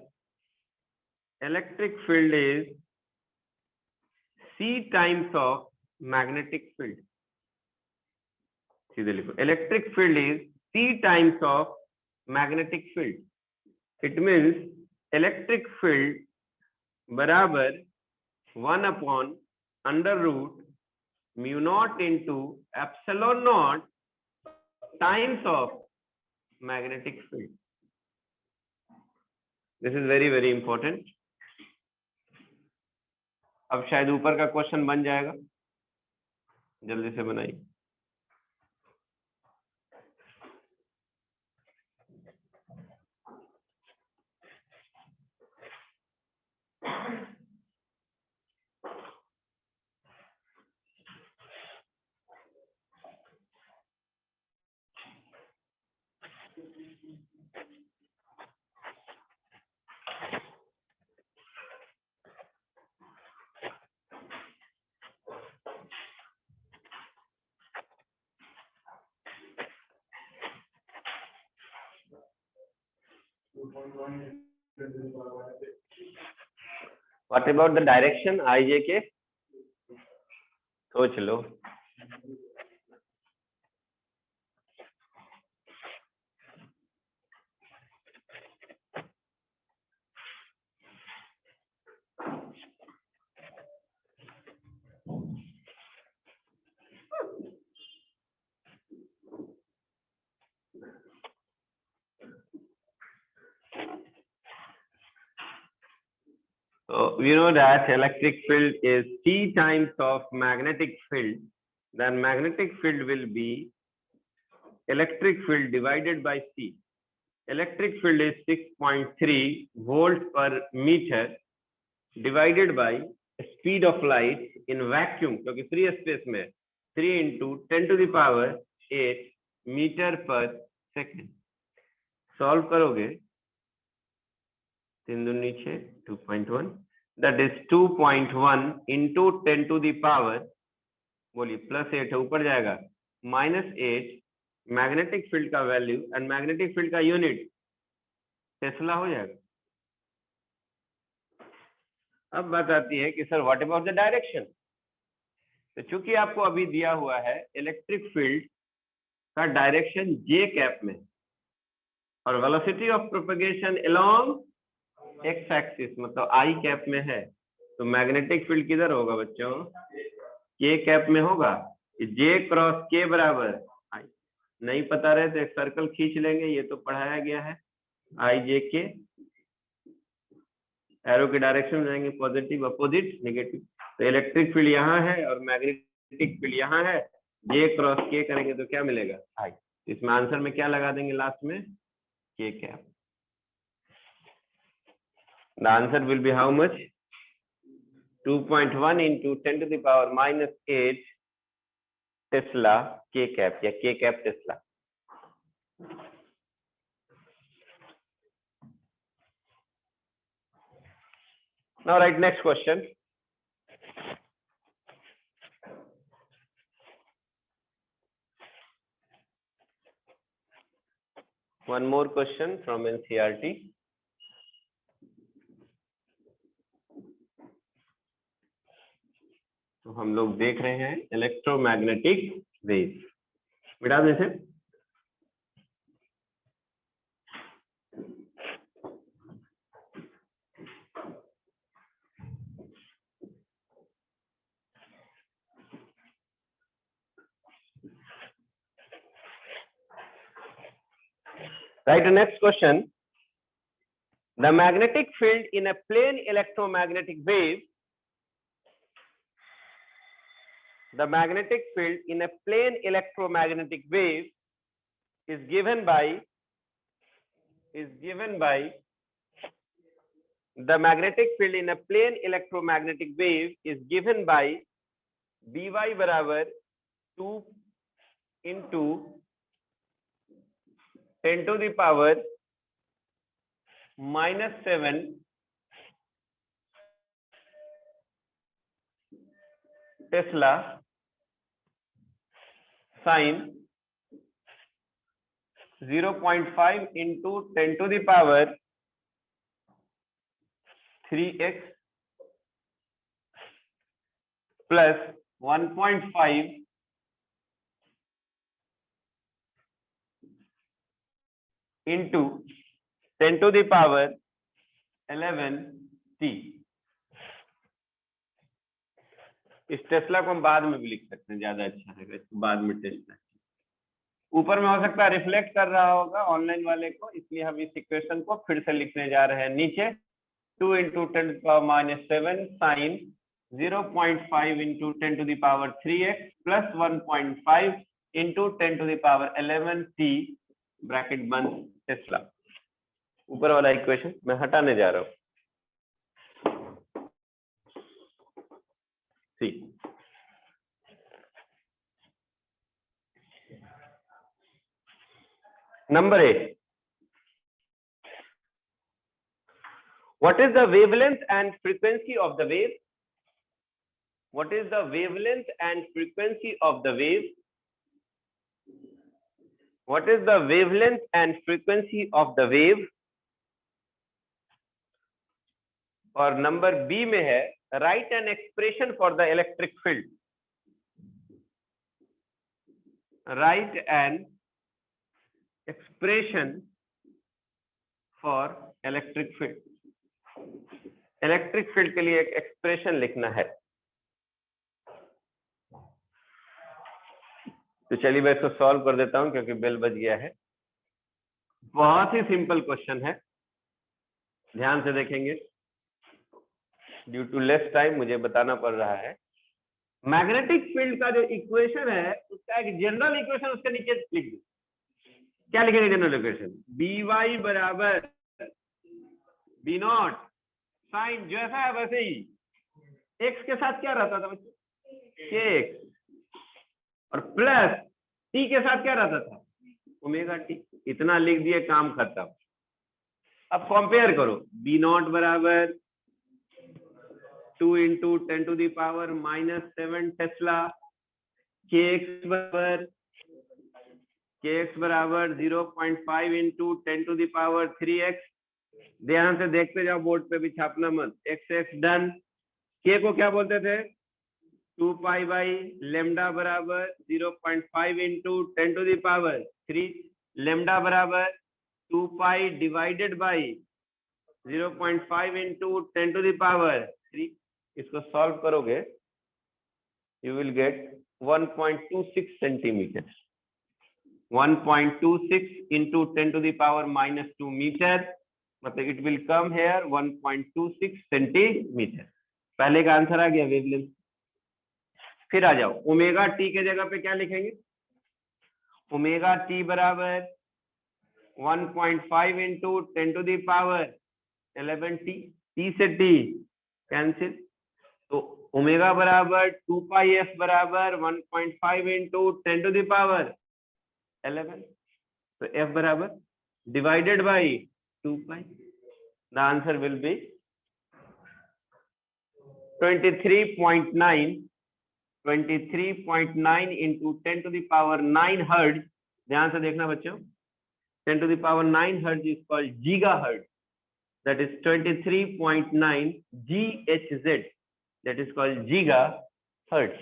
S1: electric field is C times of magnetic field. सीधे लिखो. Electric field is C times of magnetic field. It means electric field बराबर 1 upon under root mu naught into epsilon naught times of magnetic field. This is very very important. अब शायद ऊपर का question बन जाएगा. जल्दी से बनाइए. What about the direction IJ के? सोच लो. So we know that electric field is C times of magnetic field. Then magnetic field will be electric field divided by C. Electric field is 6.3 volts per meter divided by speed of light in vacuum, क्योंकि free space में 3 into 10 to the power 8 meter per second. Solve करोगे 3 दूनी 6 2.1, that is 2.1 into 10 to the power, बोलिए plus 8 है ऊपर जाएगा -8 magnetic field का value and magnetic field का यूनिट टेस्ला हो जाएगा. अब बात आती है कि sir what about the direction. तो चूंकि आपको अभी दिया हुआ है इलेक्ट्रिक फील्ड का डायरेक्शन जे कैप में और velocity of propagation along x axis मतलब आई कैप में है, तो मैग्नेटिक फील्ड किधर होगा बच्चों? के कैप में होगा. जे क्रॉस के बराबर आई. नहीं पता रहे तो एक सर्कल खींच लेंगे, ये तो पढ़ाया गया है। आई जे के, एरो के डायरेक्शन में जाएंगे, पॉजिटिव अपोजिट नेगेटिव। तो इलेक्ट्रिक फील्ड यहाँ है और मैग्नेटिक फील्ड यहाँ है, जे क्रॉस के करेंगे तो क्या मिलेगा, आई। इसमें आंसर में क्या लगा देंगे लास्ट में, के cap. The answer will B how much, 2.1 into 10 to the power minus 8 Tesla के कैप, या के cap Tesla. Now write next question. One more question from NCERT. तो हम लोग देख रहे हैं इलेक्ट्रोमैग्नेटिक वेव। मिटा दें इसे। Right, the next question. The magnetic field in a plane electromagnetic wave, the magnetic field in a plane electromagnetic wave is given by the magnetic field in a plane electromagnetic wave is given by By बराबर 2 into 10 to the power -7 Tesla sin 0.5 into 10 to the power 3x plus 1.5 into 10 to the power 11 t। इस Tesla को हम बाद में भी लिख सकते हैं, ज्यादा अच्छा है, इसको बाद में टेस्ला। ऊपर में हो सकता है रिफ्लेक्ट कर रहा होगा ऑनलाइन वाले को, इसलिए हम इस इक्वेशन को फिर से लिखने जा रहे हैं। नीचे 2 into 10 to the power -7 sin 0.5 into 10 to the power 3x plus 1.5 into 10 to the power 11 t bracket बंद टेस्ला। ऊपर वाला इक्वेशन मैं हटाने जा रहा हूं। सी Number 8. What is the wavelength and frequency of the wave? What is the wavelength and frequency of the wave? What is the wavelength and frequency of the wave? और number B में है write an expression for the electric field. Write an expression for electric field. Electric field के लिए एक expression लिखना है। तो चलिए मैं इसको सॉल्व कर देता हूं क्योंकि बेल बज गया है। बहुत ही सिंपल क्वेश्चन है, ध्यान से देखेंगे। ड्यू टू लेस टाइम मुझे बताना पड़ रहा है। मैग्नेटिक फील्ड का जो इक्वेशन है उसका एक जनरल इक्वेशन उसके नीचे लिख दो। क्या लिखेंगे जनरल इक्वेशन? बी वाई बराबर बी नॉट साइन जैसा है वैसे ही, एक्स के साथ क्या रहता था बच्चों? के एक्स, और प्लस टी के साथ क्या रहता था? Omega T. इतना लिख दिए, काम खत्म। अब कंपेयर करो। बी नॉट बराबर 2 into 10 to the power -7 Tesla, के एक्स बराबर 0.5 into 10 to the power 3x। ध्यान से देखते जाओ, बोर्ड पे भी छापना मत। x done. के को क्या बोलते थे? 2 पाई बाई लेमडा बराबर 0.5 into 10 to the power 3। Lambda बराबर 2 पाई divided by 0.5 into 10 to the power 3। इसको सॉल्व करोगे you will get 1.26 centimetre. 1.26 into 10 to the power -2 metre, मतलब it will come here 1.26 centimetre. पहले का आंसर आ गया वेवलेंथ। फिर आ जाओ ओमेगा टी के जगह पे क्या लिखेंगे, ओमेगा टी बराबर 1.5 into 10 to the power 11 T, T से टी कैंसिल, तो ओमेगा बराबर 2 पाई एफ बराबर 1.5 इंटू 10 टू द पावर 11, तो एफ बराबर divided by 2 pi, the answer will be 23.9 into 10 to the power 9 hertz. ध्यान से देखना बच्चों, 10 to the power 9 hertz is called gigahertz, that is 23.9 GHz, that is called gigahertz।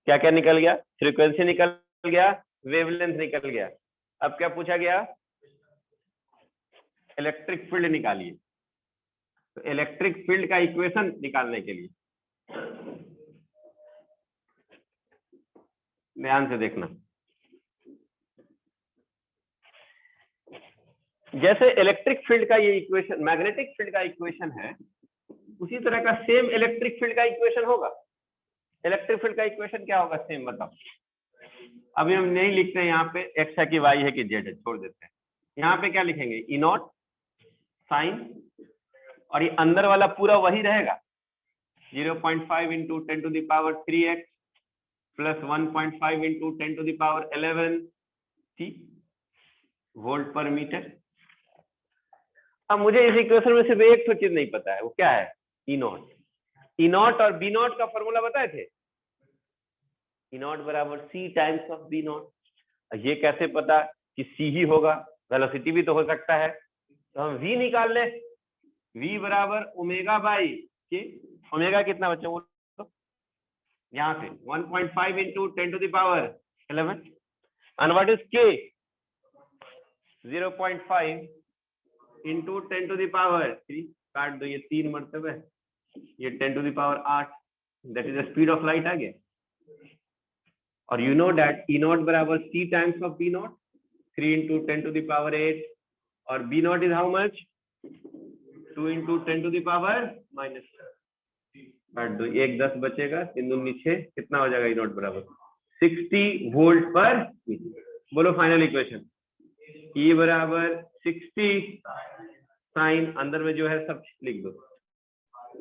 S1: क्या क्या निकल गया, फ्रीक्वेंसी निकल गया, वेवलेंथ निकल गया। अब क्या पूछा गया, इलेक्ट्रिक फील्ड निकालिए। तो इलेक्ट्रिक फील्ड का इक्वेशन निकालने के लिए ध्यान से देखना, जैसे इलेक्ट्रिक फील्ड का ये इक्वेशन मैग्नेटिक फील्ड का इक्वेशन है, उसी तरह का सेम इलेक्ट्रिक फील्ड का इक्वेशन होगा। इलेक्ट्रिक फील्ड का इक्वेशन क्या होगा सेम, बताओ। अभी हम नहीं लिखते हैं यहाँ पे एक्स है कि वाई है कि जेड है, छोड़ देते हैं। यहाँ पे क्या लिखेंगे, ई नॉट साइन, और ये अंदर वाला पूरा वही रहेगा, 0.5 into 10 to the power 3x plus 1.5 into 10 to the power 11 t volt per metre. अब मुझे इस इक्वेशन में सिर्फ एक तो चीज नहीं पता है, वो क्या है, ई नॉट। ई नॉट और बी नॉट का फॉर्मूला बताए थे, ई नॉट बराबर C times of B not. ये कैसे पता कि सी ही होगा, वेलोसिटी भी तो हो सकता है, तो हम v निकाल ले, v बराबर ओमेगा बाई के, ओमेगा कितना बच्चों वो तो यहाँ से 1.5 into 10 to the power 11, and what is k, 0.5 into 10 to the power 3, काट दो, ये 3 मरतबे, ये 10 to the power 8, that is the speed of light आ गया। और you know that E naught बराबर C times of B naught, 3 into 10 to the power 8, और B naught is how much, 2 into 10 to the power -4, काट दो, 1 10 बचेगा, 3 दूनी 6, कितना हो जाएगा ई नॉट बराबर 60 वोल्ट पर मीटर। बोलो फाइनल इक्वेशन, ई बराबर 60 साइन, अंदर में जो है सब लिख दो,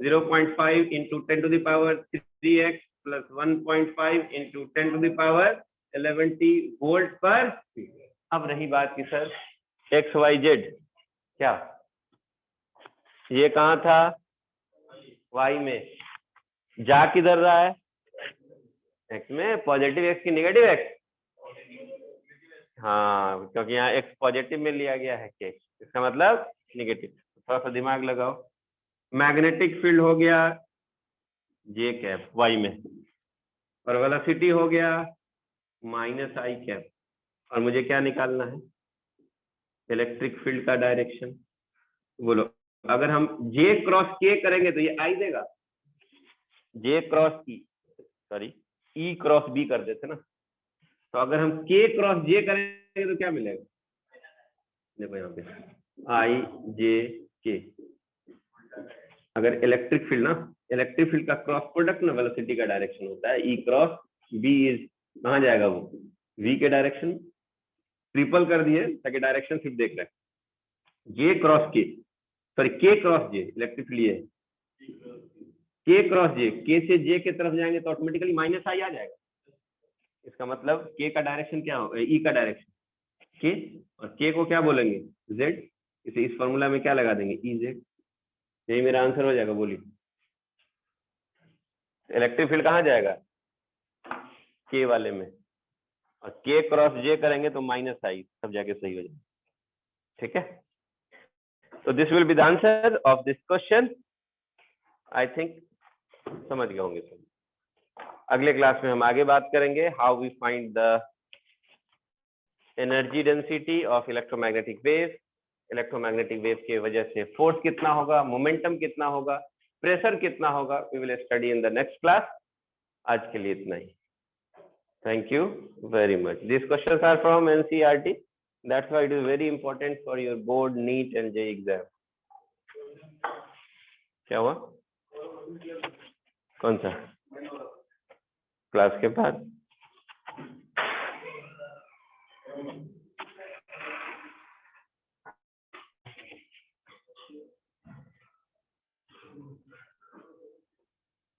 S1: 0.5 into 10 to the power 3x plus 1.5 into 10 to the power 11t volt per. अब रही बात की सर एक्स वाई जेड, क्या ये कहाँ था, वाई में, जा किधर रहा है, एक्स में, पॉजिटिव एक्स की नेगेटिव एक्स, हाँ क्योंकि यहाँ एक्स पॉजिटिव में लिया गया है के, इसका मतलब नेगेटिव। थोड़ा सा दिमाग लगाओ, मैग्नेटिक फील्ड हो गया जे कैप वाई में, और वेलोसिटी हो गया -i कैप, और मुझे क्या निकालना है, इलेक्ट्रिक फील्ड का डायरेक्शन। बोलो, अगर हम जे क्रॉस के करेंगे तो ये आई देगा, जे क्रॉस ई, सॉरी ई क्रॉस बी कर देते ना, तो अगर हम के क्रॉस जे करेंगे तो क्या मिलेगा, देखो यहाँ पे आई जे के। अगर इलेक्ट्रिक फील्ड ना, इलेक्ट्रिक फील्ड का क्रॉस प्रोडक्ट ना वेलोसिटी का डायरेक्शन होता है, ई क्रॉस बी इज कहाँ जाएगा, वो वी के डायरेक्शन। ट्रिपल कर दिए ताकि डायरेक्शन सिर्फ देख रहे हैं, जे क्रॉस के, सॉरी के क्रॉस जे, इलेक्ट्रिक फील्ड ये के क्रॉस जे, के से जे के तरफ जाएंगे तो ऑटोमेटिकली -i आ जाएगा। इसका मतलब के का डायरेक्शन क्या होगा, ई का डायरेक्शन के, और के को क्या बोलेंगे, जेड, इसे इस फॉर्मूला में क्या लगा देंगे, ई जेड, यही मेरा आंसर हो जाएगा। बोलिए इलेक्ट्रिक फील्ड कहाँ जाएगा, के वाले में, और के क्रॉस जे करेंगे तो -i, सब जाके सही हो जाएगा। ठीक है, तो this will be the answer of this question. I think समझ गए होंगे सब। अगले क्लास में हम आगे बात करेंगे how we find the energy density of electromagnetic wave. Electromagnetic wave की वजह से फोर्स कितना होगा, मोमेंटम कितना होगा, प्रेशर कितना होगा, we will study in the next class. आज के लिए इतना ही। Thank you very much. These questions are from NCERT. That's why it is very important for your board, NEET and JEE exam. क्या हुआ? कौन सा? क्लास के बाद